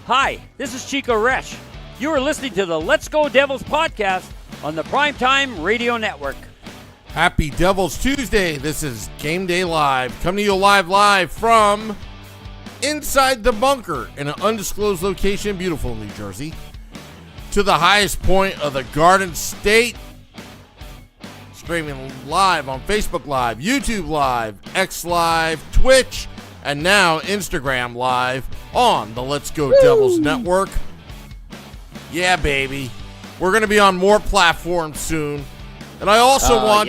Hi, this is Chico Resch. You are listening to the Let's Go Devils podcast on the Primetime Radio Network. Happy Devils Tuesday. This is Game Day Live, coming to you live from inside the bunker in an undisclosed location in beautiful New Jersey, to the highest point of the Garden State. Streaming live on Facebook Live, YouTube Live, X Live, Twitch, and now Instagram Live on the Let's Go Devils Network. Yeah, baby. We're going to be on more platforms soon. And I also want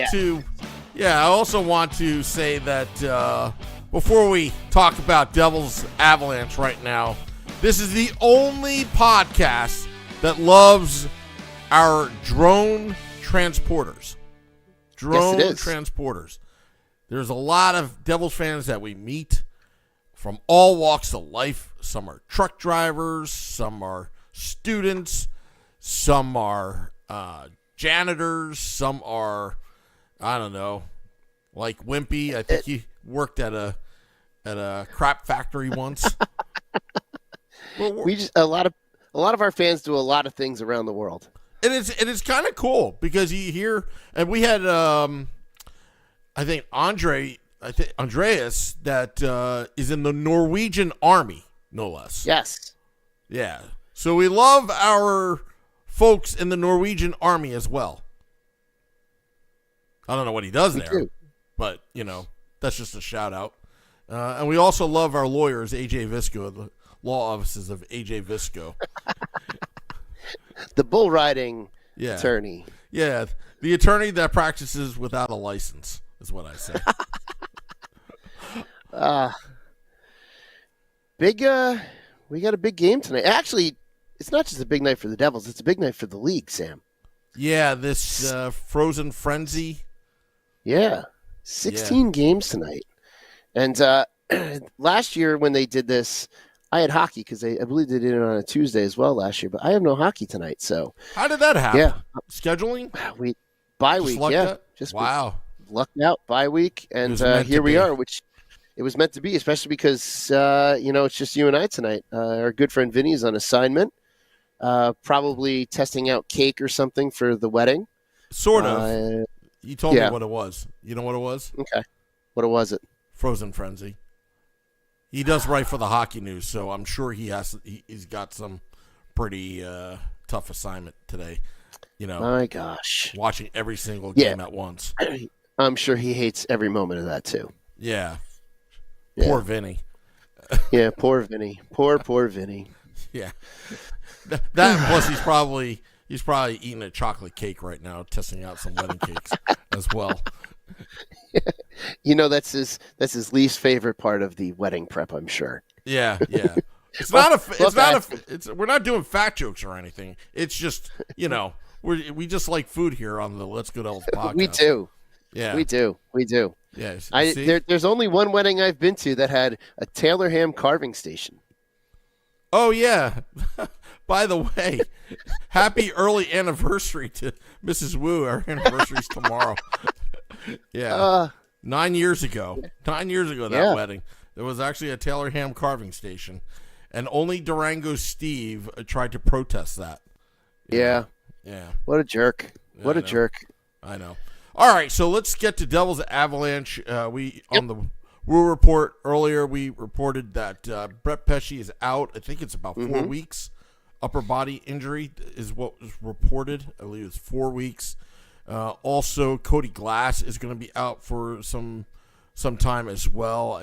to say that before we talk about Devils Avalanche right now, this is the only podcast that loves our drone transporters. Transporters. There's a lot of Devils fans that we meet from all walks of life. Some are truck drivers, some are students, some are janitors, some are, I don't know, like Wimpy. I think he worked at a crap factory once. A lot of our fans do a lot of things around the world. It is kind of cool because you hear, and we had I think Andreas that is in the Norwegian Army, no less. Yes. Yeah. So we love our folks in the Norwegian Army as well. I don't know what he does there, but, that's just a shout out. And we also love our lawyers, AJ Visco, the law offices of AJ Visco. The bull riding attorney. Yeah, the attorney that practices without a license is what I say. We got a big game tonight. Actually, it's not just a big night for the Devils. It's a big night for the league, Sam. Yeah, this frozen frenzy. Yeah, 16 games tonight. And last year when they did this, I had hockey because I believe they did it on a Tuesday as well last year. But I have no hockey tonight. So how did that happen? Yeah, scheduling. Bye week. Yeah, wow. Lucked out bye week, and here we are, which it was meant to be, especially because it's just you and I tonight. Our good friend Vinny is on assignment, probably testing out cake or something for the wedding. Sort of. You told me what it was. You know what it was? Okay. What was it? Frozen Frenzy. He does write for the Hockey News, so I'm sure he's got some pretty tough assignment today. My gosh, watching every single game at once. I'm sure he hates every moment of that too. Yeah. Poor Vinny. Yeah, poor Vinny. Poor Vinny. Yeah. That plus he's probably eating a chocolate cake right now, testing out some wedding cakes as well. That's his least favorite part of the wedding prep, I'm sure. Yeah. We're not doing fat jokes or anything. It's just, we just like food here on the Let's Go Devils podcast. We do. Yeah. We do. Yes. There's only one wedding I've been to that had a Taylor ham carving station. Oh, yeah. By the way, happy early anniversary to Mrs. Wu. Our anniversary's tomorrow. Yeah. 9 years ago. 9 years ago, that wedding. There was actually a Taylor ham carving station. And only Durango Steve tried to protest that. Yeah. Yeah. What a jerk. What a jerk. I know. All right, so let's get to Devils Avalanche. On the Woo report earlier, we reported that Brett Pesce is out. I think it's about 4 weeks. Upper body injury is what was reported. I believe it's 4 weeks. Also, Cody Glass is going to be out for some time as well.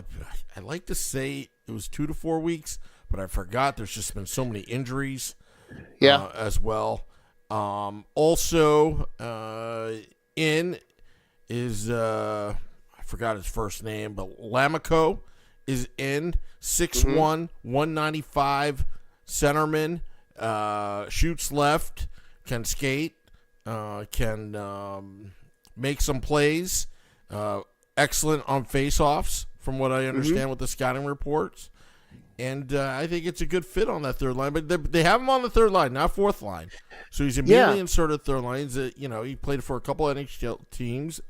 I'd like to say it was 2 to 4 weeks, but I forgot. There's just been so many injuries as well. Also, in is I forgot his first name, but Lamico is in. 6'1", 195 centerman, shoots left, can skate, can make some plays, excellent on faceoffs from what I understand with the scouting reports. And I think it's a good fit on that third line. But they have him on the third line, not fourth line. So he's immediately inserted third line. He played for a couple of NHL teams.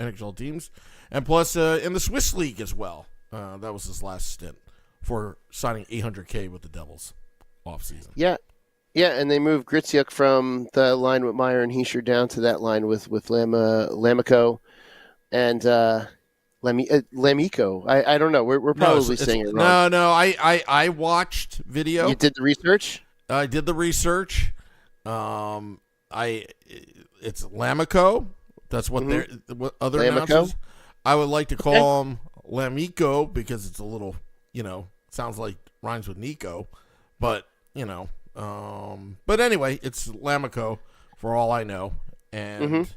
And plus in the Swiss League as well. That was his last stint for signing $800K with the Devils. offseason. Yeah. Yeah, and they moved Gritziuk from the line with Meyer and Heischer down to that line with Lamico and Lamico. I don't know. We're probably saying it wrong. No. I watched video. You did the research? I did the research. It's Lamico. That's what they're what other Lamico? announcers. I would like to call him Lamico because it's a little, sounds like rhymes with Nico, but but anyway, it's Lamico for all I know, and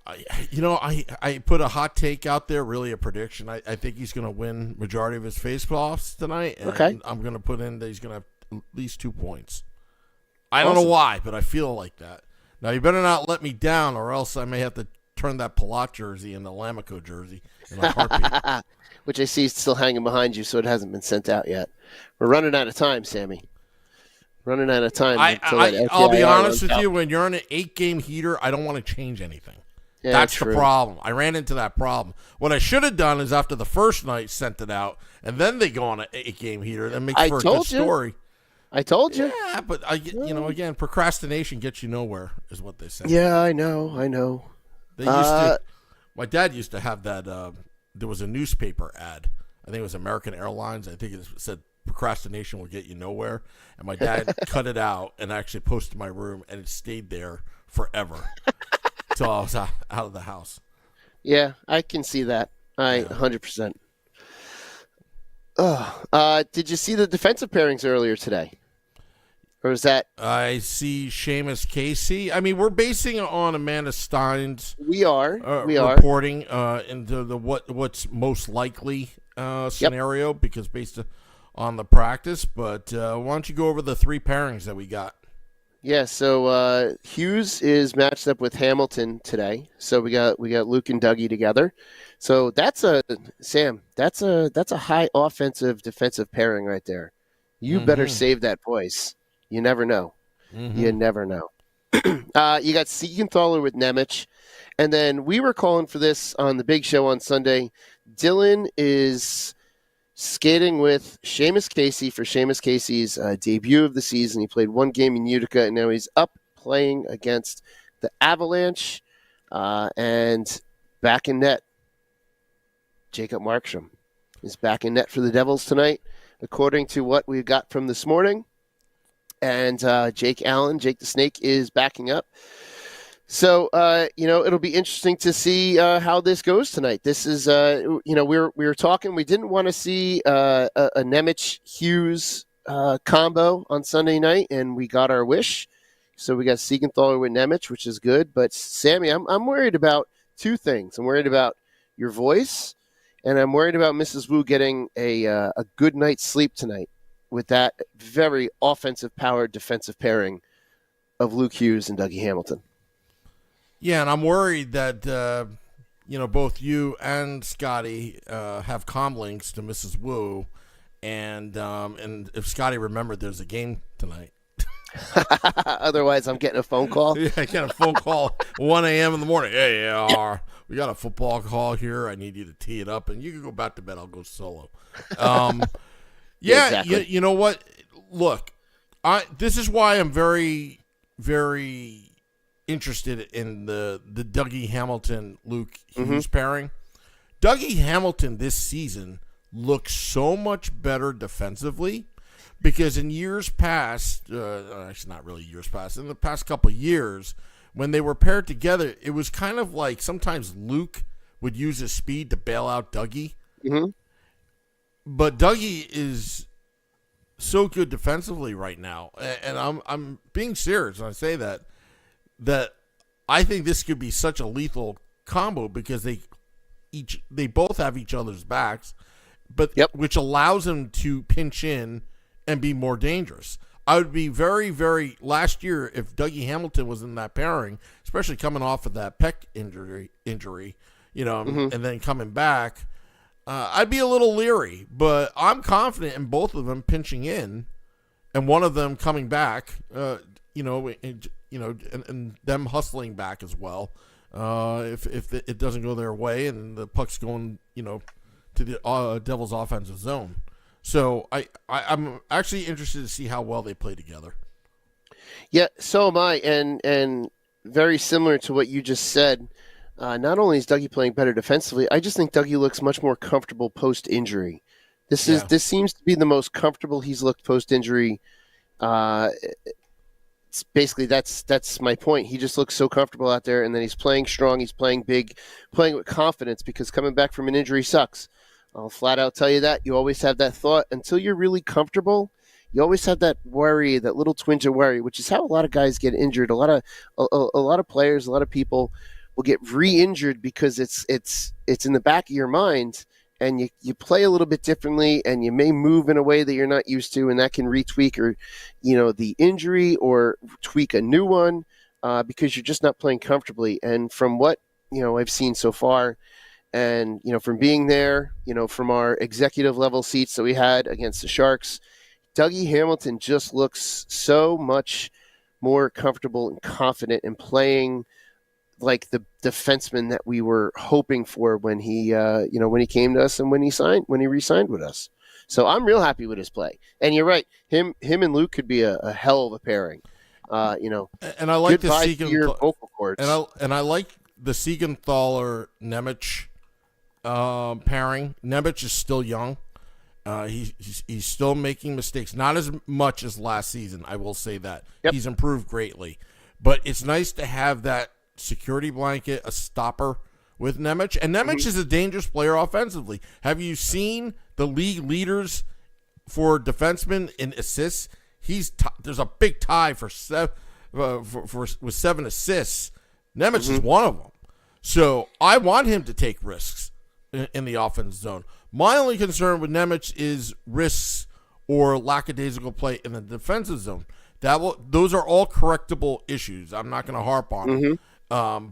I put a hot take out there, really a prediction. I think he's going to win majority of his face-offs tonight, and I'm going to put in that he's going to have at least 2 points. I don't know why, but I feel like that. Now, you better not let me down, or else I may have to turn that Palat jersey into Lamico jersey in a heartbeat. Which I see is still hanging behind you, so it hasn't been sent out yet. We're running out of time, Sammy. Running out of time. I'll be honest with you. When you're on an 8-game heater, I don't want to change anything. Yeah, that's the problem. I ran into that problem. What I should have done is after the first night sent it out, and then they go on an 8-game heater and make for a good story. I told you. Yeah, but again, procrastination gets you nowhere, is what they say. Yeah, I know. They used to. My dad used to have that. There was a newspaper ad. I think it was American Airlines. I think it said procrastination will get you nowhere. And my dad cut it out and actually posted in my room, and it stayed there forever until I was out of the house. Yeah, I can see that. 100%. Did you see the defensive pairings earlier today? Or was that? I see Seamus Casey. I mean, we're basing it on Amanda Stein's. We are reporting into the what's most likely scenario because based on the practice. But why don't you go over the 3 pairings that we got? Yeah. So Hughes is matched up with Hamilton today. So we got Luke and Dougie together. So that's a high offensive defensive pairing right there. You better save that voice. You never know. You never know. You got Siegenthaler with Nemec. And then we were calling for this on the big show on Sunday. Dylan is skating with Seamus Casey for Seamus Casey's debut of the season. He played 1 game in Utica, and now he's up playing against the Avalanche and back in net. Jacob Markstrom is back in net for the Devils tonight, according to what we got from this morning. And Jake Allen, Jake the Snake, is backing up. So, it'll be interesting to see how this goes tonight. This is, we were talking. We didn't want to see a Nemec-Hughes combo on Sunday night, and we got our wish. So we got Siegenthaler with Nemec, which is good. But, Sammy, I'm worried about 2 things. I'm worried about your voice, and I'm worried about Mrs. Wu getting a good night's sleep tonight with that very offensive-powered defensive pairing of Luke Hughes and Dougie Hamilton. Yeah, and I'm worried that, both you and Scotty have comm links to Mrs. Wu, and if Scotty remembered there's a game tonight. Otherwise, I'm getting a phone call. Yeah, I get a phone call 1 a.m. in the morning. Hey, we got a football call here. I need you to tee it up, and you can go back to bed. I'll go solo. Yeah, exactly. You know what? Look, this is why I'm very, very interested in the Dougie Hamilton Luke Hughes pairing. Dougie Hamilton this season looks so much better defensively because in years past, actually not really years past, in the past couple of years, when they were paired together, it was kind of like sometimes Luke would use his speed to bail out Dougie. But Dougie is so good defensively right now, and I'm being serious when I say that I think this could be such a lethal combo because they both have each other's backs, but which allows them to pinch in and be more dangerous. I would be very, very last year if Dougie Hamilton was in that pairing, especially coming off of that pec injury, and then coming back. I'd be a little leery, but I'm confident in both of them pinching in, and one of them coming back. And them hustling back as well. If it doesn't go their way and the puck's going, to the Devils' offensive zone. So I'm actually interested to see how well they play together. Yeah, so am I, and very similar to what you just said. Not only is Dougie playing better defensively, I just think Dougie looks much more comfortable post injury. This seems to be the most comfortable he's looked post injury. It's basically that's my point. He just looks so comfortable out there, and then he's playing strong. He's playing big, playing with confidence because coming back from an injury sucks. I'll flat out tell you that. You always have that thought until you're really comfortable. You always have that worry, that little twinge of worry, which is how a lot of guys get injured. A lot of players, a lot of people will get re-injured because it's in the back of your mind, and you play a little bit differently, and you may move in a way that you're not used to, and that can retweak or the injury or tweak a new one because you're just not playing comfortably. And from what I've seen so far, and from being there, from our executive level seats that we had against the Sharks, Dougie Hamilton just looks so much more comfortable and confident in playing like the defenseman that we were hoping for when he came to us and when he re-signed with us. So I'm real happy with his play. And you're right, him and Luke could be a hell of a pairing. And I like the Siegenthaler vocal cords. And I like the Siegenthaler Nemec pairing. Nemec is still young. He's still making mistakes, not as much as last season. I will say that he's improved greatly, but it's nice to have that security blanket, a stopper with Nemec. And Nemec is a dangerous player offensively. Have you seen the league leaders for defensemen in assists? There's a big tie with 7 assists. Nemec is one of them. So I want him to take risks in the offense zone. My only concern with Nemec is risks or lackadaisical play in the defensive zone. Those are all correctable issues. I'm not going to harp on them.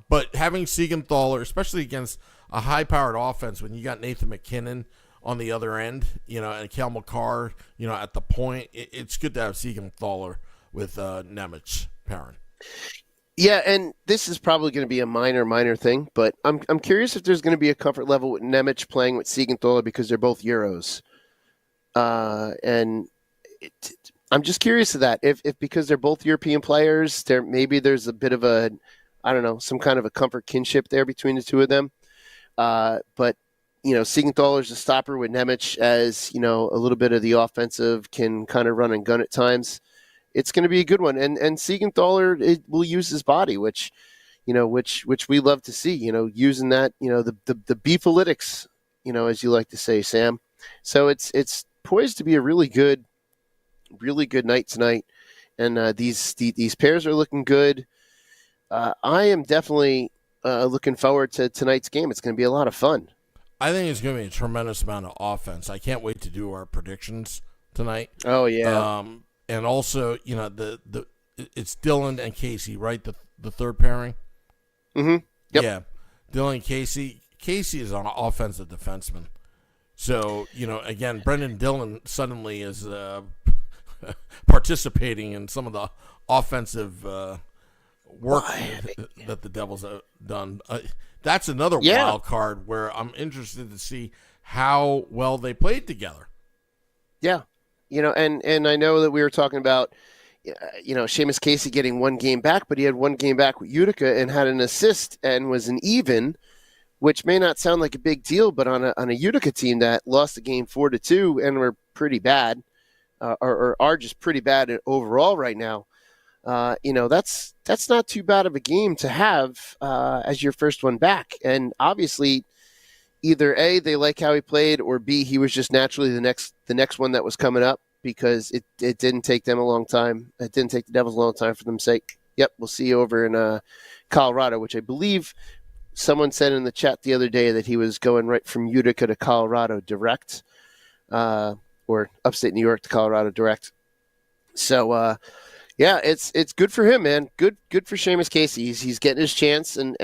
But having Siegenthaler, especially against a high-powered offense, when you got Nathan McKinnon on the other end, and Cale Makar, at the point, it's good to have Siegenthaler with Nemec pairing. Yeah, and this is probably going to be a minor thing, but I'm curious if there's going to be a comfort level with Nemec playing with Siegenthaler because they're both Euros. I'm just curious of that. If because they're both European players, maybe there's a bit of some kind of a comfort kinship there between the two of them. But Siegenthaler's a stopper with Nemec as, a little bit of the offensive, can kind of run and gun at times. It's going to be a good one, and Siegenthaler will use his body, which we love to see. Using that, the beefalytics, as you like to say, Sam. So it's poised to be a really good night tonight, and these pairs are looking good. I am definitely looking forward to tonight's game. It's going to be a lot of fun. I think it's going to be a tremendous amount of offense. I can't wait to do our predictions tonight. Oh yeah. And also, it's Dylan and Casey, right? The third pairing. Mm-hmm. Yep. Yeah, Dylan and Casey. Casey is an offensive defenseman. So again, Brendan Dillon suddenly is participating in some of the offensive work that the Devils have done. That's another wild card where I'm interested to see how well they played together. Yeah. And I know that we were talking about, Seamus Casey getting one game back, but he had one game back with Utica and had an assist and was an even, which may not sound like a big deal, but on a Utica team that lost the game 4-2 and were pretty bad, or are just pretty bad overall right now. That's not too bad of a game to have as your first one back. And obviously, either A, they like how he played, or B, he was just naturally the next one that was coming up because it didn't take them a long time. It didn't take the Devils a long time for them to say, yep, we'll see you over in Colorado, which I believe someone said in the chat the other day that he was going right from Utica to Colorado direct, or upstate New York to Colorado direct. So, yeah, it's good for him, man. Good for Seamus Casey. He's getting his chance, and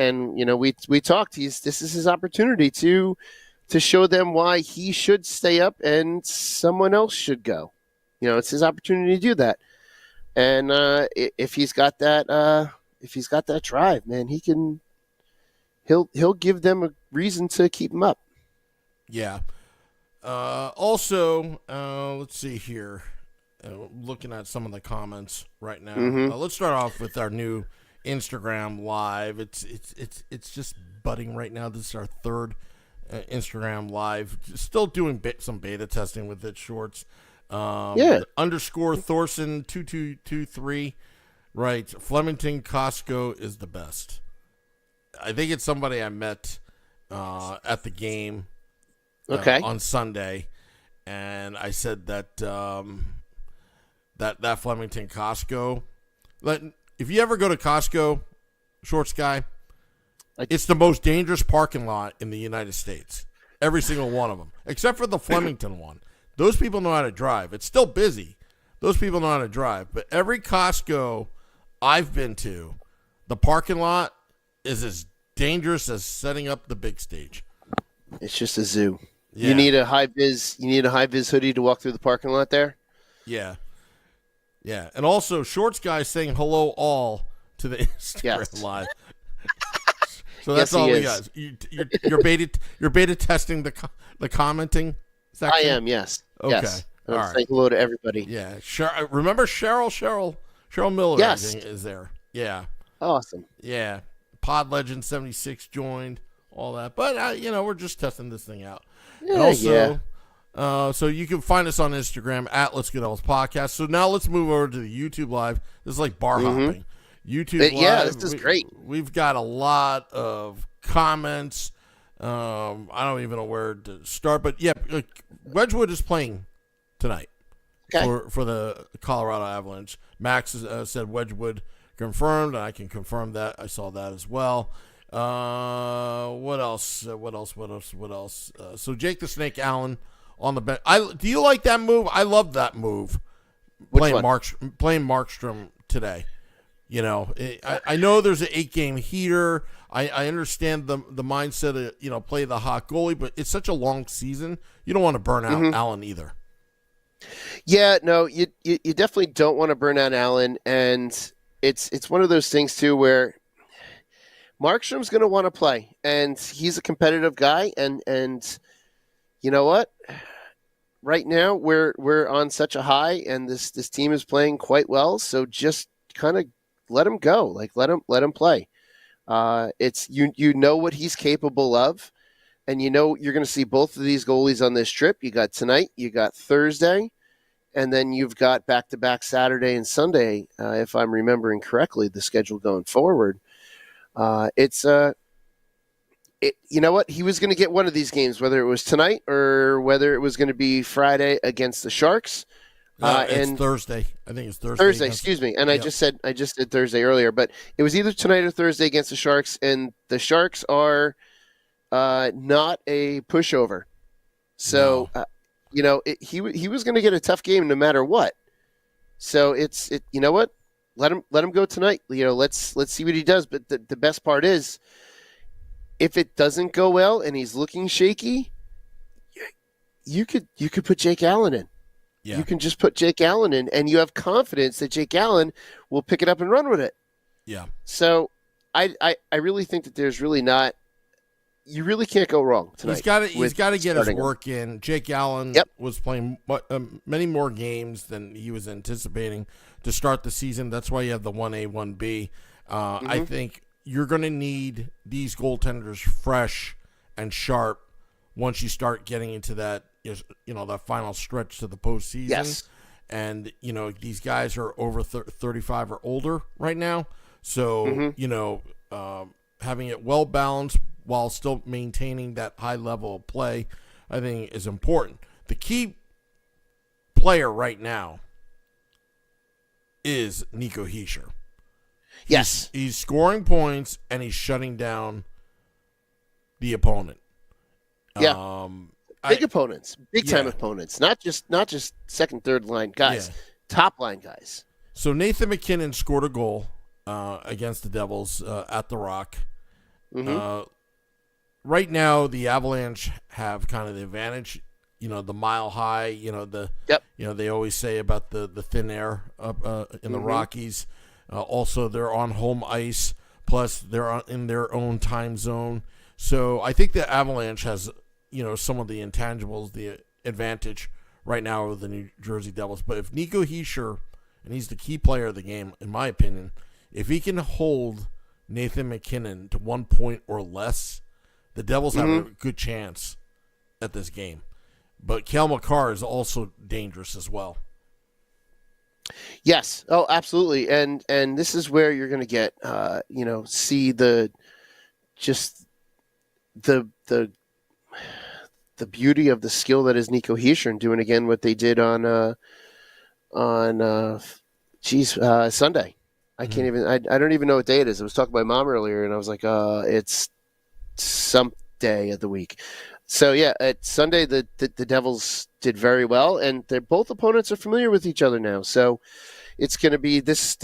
we talked. This is his opportunity to show them why he should stay up and someone else should go. It's his opportunity to do that. And if he's got that drive, man, he'll give them a reason to keep him up. Yeah. Also, let's see here. Looking at some of the comments right now. Let's start off with our new Instagram Live. It's just budding right now. This is our third Instagram Live. Still doing some beta testing with it. Shorts. Underscore Thorson 2223 writes, Flemington Costco is the best. I think it's somebody I met at the game on Sunday, and I said that that Flemington Costco. If you ever go to Costco, Shorts guy, it's the most dangerous parking lot in the United States. Every single one of them, except for the Flemington one. Those people know how to drive. It's still busy. Those people know how to drive. But every Costco I've been to, the parking lot is as dangerous as setting up the big stage. It's just a zoo. Yeah. You need a high vis hoodie to walk through the parking lot there. Yeah. Yeah. And also, Shorts guy saying hello all to the Instagram Live. So that's all we got. You're beta testing the commenting section? I am, yes. Okay. Yes. All right. Say hello to everybody. Yeah. Remember Cheryl Miller? Yes. Is there? Yeah. Awesome. Yeah. Pod Legend 76 joined, all that. But we're just testing this thing out. Yeah, and also, so you can find us on Instagram at Let's Go Devils Podcast. So now let's move over to the YouTube Live. This is like bar hopping. YouTube Live. Yeah, this is great. We've got a lot of comments. I don't even know where to start, but yeah, Wedgwood is playing tonight for the Colorado Avalanche. Max said Wedgwood confirmed, and I can confirm that. I saw that as well. What else? So Jake the Snake Allen on the bench. Do you like that move? I love that move. Playing Markstrom today. I know there's an 8-game heater. I understand the mindset of, play the hot goalie, but it's such a long season. You don't want to burn out Allen either. Yeah, no, you definitely don't want to burn out Allen, and it's one of those things too where Markstrom's going to want to play, and he's a competitive guy, and you know what? Right now we're on such a high, and this team is playing quite well, so just kind of let him go. Like let him play. It's you know what he's capable of, and you're going to see both of these goalies on this trip. You got tonight, you got Thursday, and then you've got back-to-back Saturday and Sunday, if I'm remembering correctly, the schedule going forward. You know what? He was going to get one of these games, whether it was tonight or whether it was going to be Friday against the Sharks. It's Thursday. I think it's Thursday. Thursday, excuse me. And I just said Thursday earlier, but it was either tonight or Thursday against the Sharks, and the Sharks are not a pushover. So, he was going to get a tough game no matter what. So you know what? Let him go tonight. Let's see what he does. But the best part is, if it doesn't go well and he's looking shaky, you could put Jake Allen in. Yeah. You can just put Jake Allen in, and you have confidence that Jake Allen will pick it up and run with it. Yeah. So I really think that there's really not. You really can't go wrong tonight. He's got to get his work in. Jake Allen was playing many more games than he was anticipating to start the season. That's why you have the 1A, 1B. I think you're going to need these goaltenders fresh and sharp once you start getting into that, that final stretch to the postseason. Yes. And, these guys are over 35 or older right now. So, having it well balanced while still maintaining that high level of play, I think is important. The key player right now is Nico Hischier. Yes. He's scoring points and he's shutting down the opponent. Yeah. Big opponents, big time opponents, not just second, third line guys, top line guys. So Nathan McKinnon scored a goal against the Devils at the Rock. Right now, the Avalanche have kind of the advantage. The mile high. They always say about the thin air up in the Rockies. Also, they're on home ice. Plus, they're in their own time zone. So I think the Avalanche has some of the intangibles, the advantage right now over the New Jersey Devils. But if Nico Hischier, and he's the key player of the game, in my opinion, if he can hold Nathan McKinnon to 1 point or less, the Devils have a good chance at this game. But Cale Makar is also dangerous as well. Yes. Oh, absolutely. And this is where you're going to get, see the beauty of the skill that is Nico Hischier and doing again what they did on Sunday. I can't even. I don't even know what day it is. I was talking to my mom earlier, and I was like, it's some day of the week. So yeah, at Sunday the Devils did very well, and both opponents are familiar with each other now. So it's going to be this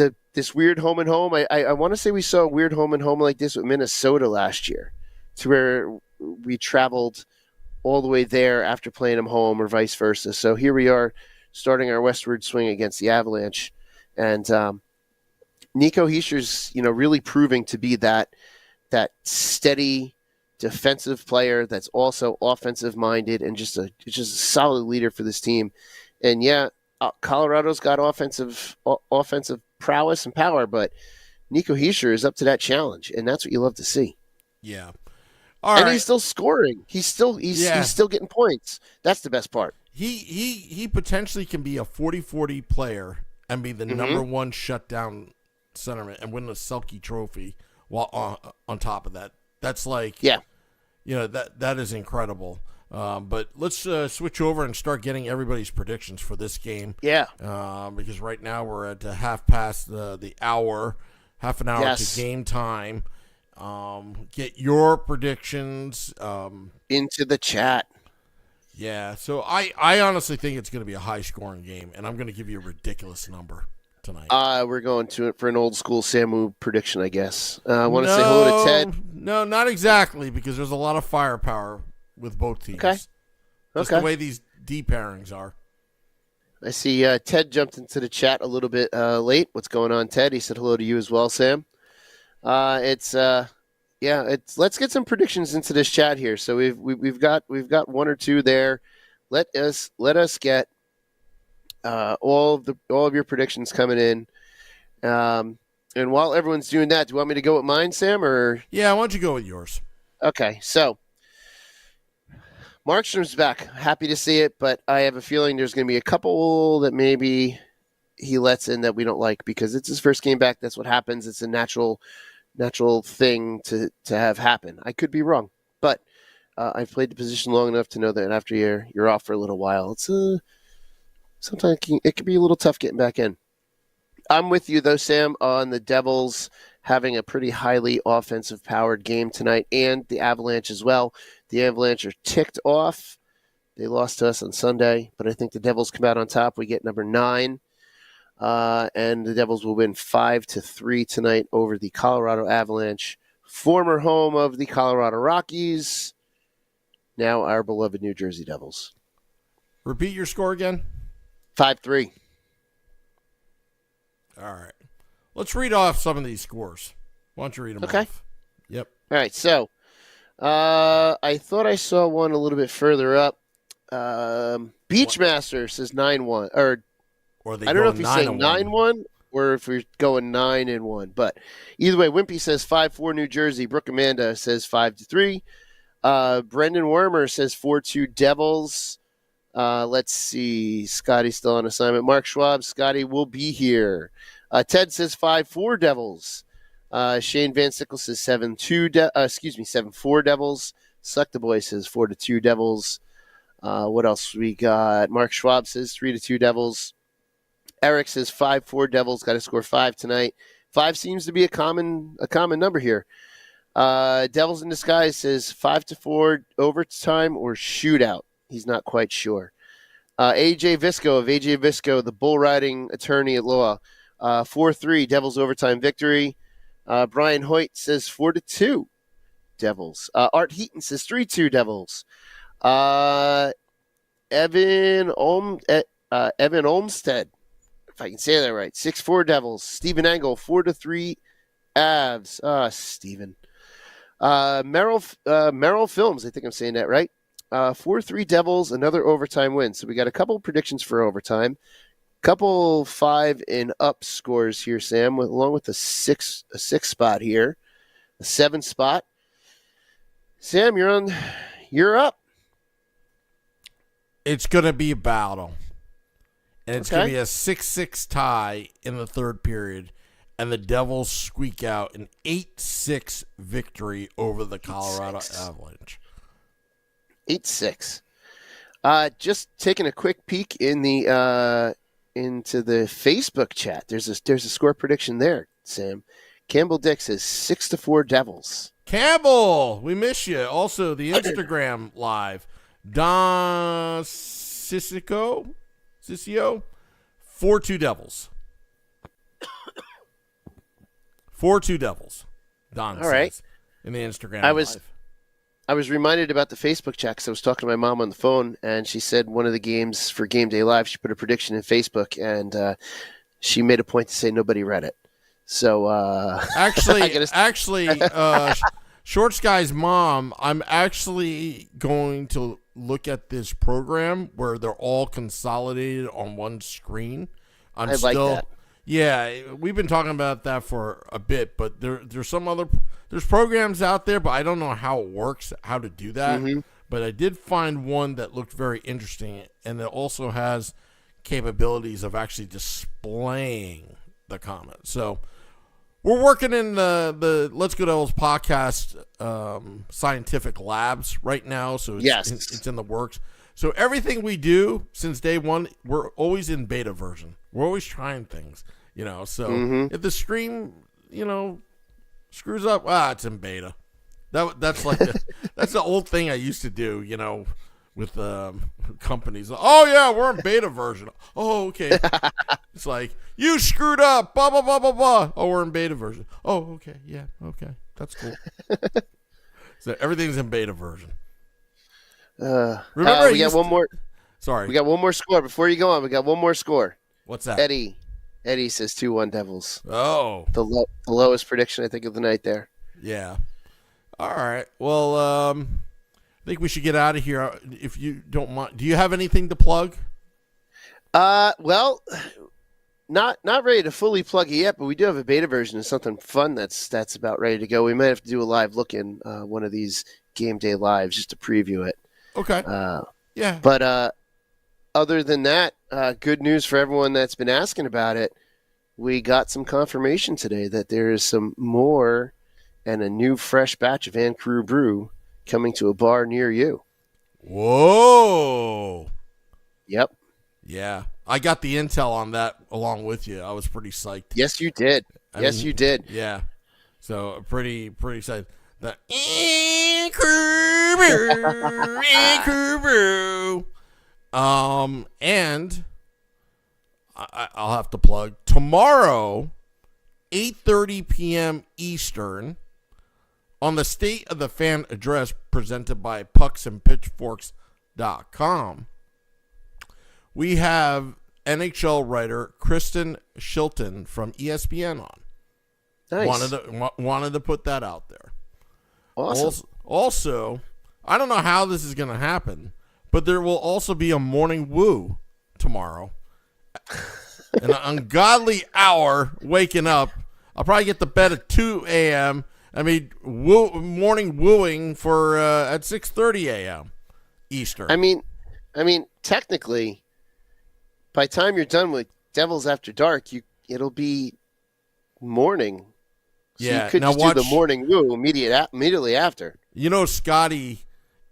weird home and home. I want to say we saw a weird home and home like this with Minnesota last year, to where we traveled all the way there after playing them home, or vice versa. So here we are, starting our westward swing against the Avalanche, and Nico Hischier's really proving to be that steady defensive player that's also offensive minded and just a solid leader for this team. And yeah, Colorado's got offensive prowess and power, but Nico Hischier is up to that challenge, and that's what you love to see. Yeah. He's still scoring. He's still getting points. That's the best part. He potentially can be a 40-40 player and be the number one shutdown centerman and win the Selke Trophy while on top of that. That's like, that is incredible. But let's switch over and start getting everybody's predictions for this game. Yeah. Because right now we're at half past the hour, half an hour to game time. Get your predictions into the chat. Yeah, so I honestly think it's going to be a high-scoring game, and I'm going to give you a ridiculous number tonight. We're going to it for an old-school Samu prediction, I guess. I want to say hello to Ted. No, not exactly, because there's a lot of firepower with both teams. Okay. Just the way these D pairings are. I see Ted jumped into the chat a little bit late. What's going on, Ted? He said hello to you as well, Sam. Let's get some predictions into this chat here. So we've got one or two there. Let us get all of your predictions coming in. And while everyone's doing that, do you want me to go with mine, Sam, or? Yeah, why don't you go with yours? Okay, so Markstrom's back. Happy to see it, but I have a feeling there's going to be a couple that maybe he lets in that we don't like, because it's his first game back. That's what happens. It's a natural thing to have happen. I could be wrong, but I've played the position long enough to know that after you're off for a little while, it's sometimes it can be a little tough getting back in. I'm with you though, Sam, on the Devils having a pretty highly offensive powered game tonight, and the Avalanche as well. The Avalanche are ticked off. They lost to us on Sunday, but I think the Devils come out on top. We get number 9. And the Devils will win 5-3 tonight over the Colorado Avalanche, former home of the Colorado Rockies, now our beloved New Jersey Devils. Repeat your score again. 5-3. All right. Let's read off some of these scores. Why don't you read them off? Yep. All right, so I thought I saw one a little bit further up. Beachmaster says 9-1, or I don't know if he's saying 9-1 or if we're going 9-1. But either way, Wimpy says 5-4 New Jersey. Brooke Amanda says 5-3. Brendan Wormer says 4-2 Devils. Let's see. Scotty's still on assignment. Mark Schwab, Scotty will be here. Ted says 5-4 Devils. Shane Van Sickle says 7-4 Devils. Suck the Boy says 4-2 Devils. What else we got? Mark Schwab says 3-2 Devils. Eric says 5-4 Devils. Got to score 5 tonight. 5 seems to be a common number here. Devils in Disguise says 5-4 overtime or shootout. He's not quite sure. AJ Visco of AJ Visco, the bull riding attorney at law. 4-3 Devils overtime victory. Brian Hoyt says 4-2 Devils. Art Heaton says 3-2 Devils. Evan Olmstead, if I can say that right, 6-4 Devils. Stephen Engel 4-3 Avs. Stephen. Merrill Films, I think I'm saying that right. 4-3 Devils, another overtime win. So we got a couple predictions for overtime. Couple 5 and up scores here, Sam, along with a six spot here, a 7 spot. Sam, you're up. It's going to be a battle. And it's going to be a 6-6 tie in the third period. And the Devils squeak out an 8-6 victory over the Colorado Avalanche. 8-6. Just taking a quick peek in the into the Facebook chat. There's a score prediction there, Sam. Campbell Dick says 6-4 Devils. Campbell, we miss you. Also, the Instagram live. Don Sissio, 4-2 Devils. 4-2 Devils. Don All right. says in the Instagram live. I was reminded about the Facebook chat because I was talking to my mom on the phone, and she said one of the games for Game Day Live, she put a prediction in Facebook, and she made a point to say nobody read it. So actually, Shorts Guy's mom, I'm actually going to look at this program where they're all consolidated on one screen. I like that. Yeah, we've been talking about that for a bit, but there's programs out there, but I don't know how it works, how to do that. Mm-hmm. But I did find one that looked very interesting, and it also has capabilities of actually displaying the comments. So we're working in the Let's Go Devils podcast scientific labs right now, so it's in the works. So everything we do since day one, we're always in beta version. We're always trying things, So if the stream, screws up, it's in beta. That's like that's the old thing I used to do, with companies. Oh yeah, we're in beta version. Oh okay. It's like you screwed up. Blah blah blah blah blah. Oh, we're in beta version. Oh okay, yeah, okay, that's cool. So everything's in beta version. Remember, we got one more. Sorry, we got one more score before you go on. We got one more score. What's that? Eddie says 2-1 Devils. Oh, the lowest prediction I think of the night there. Yeah. All right. Well, I think we should get out of here. If you don't mind, do you have anything to plug? Well, not ready to fully plug it yet, but we do have a beta version of something fun that's about ready to go. We might have to do a live look in one of these Game Day Lives just to preview it. Okay. Yeah. But other than that, good news for everyone that's been asking about it. We got some confirmation today that there is some more and a new fresh batch of Van Crew Brew coming to a bar near you. Whoa. Yep. Yeah. I got the intel on that along with you. I was pretty psyched. Yes, you did. You did. Yeah. So pretty excited. The Van Crew Brew. And I'll have to plug tomorrow, 8:30 p.m. Eastern, on the State of the Fan address presented by pucksandpitchforks.com. We have NHL writer Kristen Shilton from ESPN on. Nice. Wanted to put that out there. Awesome. Also, I don't know how this is going to happen, but there will also be a morning woo tomorrow. An ungodly hour waking up. I'll probably get to bed at 2 a.m. I mean, morning wooing for at 6:30 a.m. Eastern. I mean, technically, by the time you're done with Devils After Dark, it'll be morning. So yeah, you could just do the morning woo immediately after. Scotty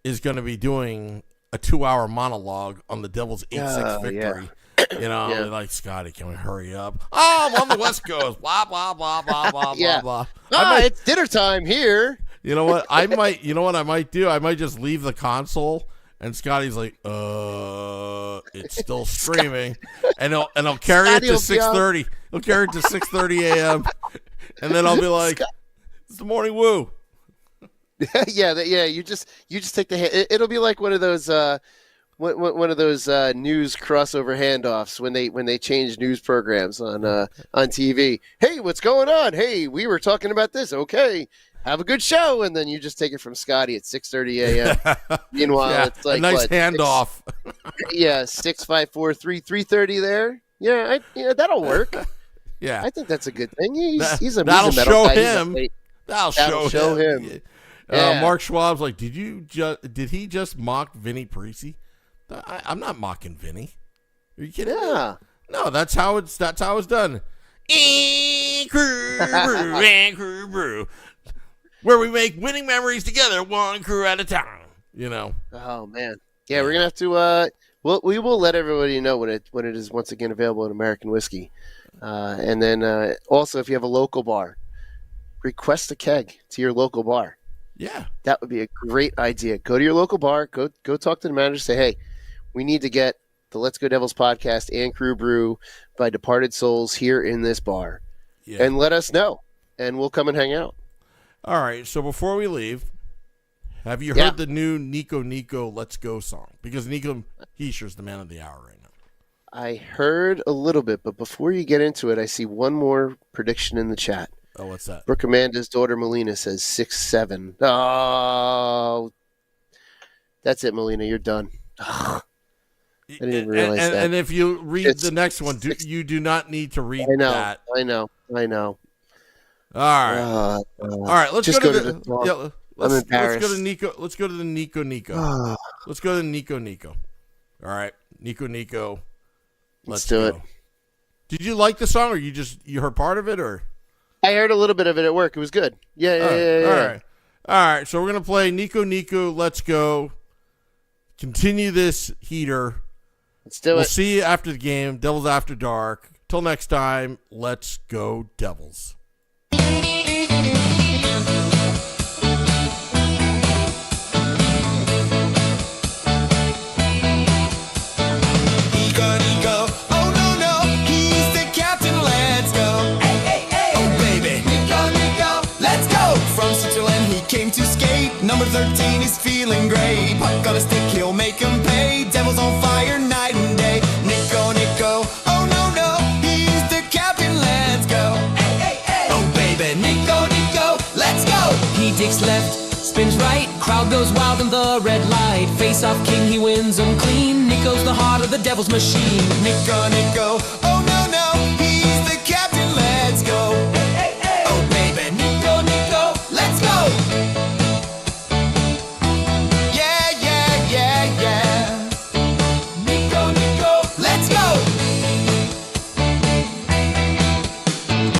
is going to be doing a 2-hour monologue on the Devils' 8-6 victory. Yeah. Like, Scotty, can we hurry up? Oh, I'm on the West Coast. Blah, blah, blah, blah, blah, yeah. blah, blah. It's dinner time here. You know what? I might do? I might just leave the console, and Scotty's like, it's still streaming. And he'll carry it to 6:30. He'll carry it to 6:30 a.m. And then I'll be like, it's the morning woo. Yeah. You just take the hit. It'll be like one of those one of those news crossover handoffs when they change news programs on TV. Hey, what's going on? Hey, we were talking about this. Okay, have a good show, and then you just take it from Scotty at 6:30 a.m. Meanwhile, it's like a nice handoff. 6:54, 3:30 there. Yeah, that'll work. Yeah, I think that's a good thing. He's a that'll metal show guy. him. That'll show him. Yeah. Mark Schwab's like, did he just mock Vinny Parisi? I'm not mocking Vinny. Are you kidding? Yeah. No, that's how it's done. Crew brew, where we make winning memories together, one crew at a time. Oh man. Yeah, we're gonna have to. We will let everybody know when it is once again available in American whiskey, and then also if you have a local bar, request a keg to your local bar. Yeah, that would be a great idea. Go to your local bar. Go talk to the manager. Say, hey, we need to get the Let's Go Devils podcast and Crew Brew by Departed Souls here in this bar, and let us know, and we'll come and hang out. All right. So before we leave, have you heard the new Nico Nico Let's Go song? Because Nico Heischer's the man of the hour right now. I heard a little bit, but before you get into it, I see one more prediction in the chat. Oh, what's that? Brooke Amanda's daughter Melina says 6'7". Oh, that's it, Melina. You're done. I didn't even realize that. And if you read the next one, you do not need to read that. I know. All right. All right. Let's go to the. Let's go to Nico. Let's go to the Nico Nico. Let's go to the Nico Nico. All right, Nico. Let's do it. Did you like the song, or you heard part of it, or? I heard a little bit of it at work. It was good. Yeah. All right. So we're gonna play Nico Nico. Let's go. Continue this heater. Let's do it. We'll see you after the game. Devils After Dark. Till next time. Let's go Devils. Number 13 is feeling great. Puck on a stick, he'll make him pay. Devils on fire night and day. Nico, oh no, he's the captain, let's go. Oh baby, Nico, let's go. He digs left, spins right, crowd goes wild in the red light. Face off king, he wins them clean. Nico's the heart of the Devils machine. Nico,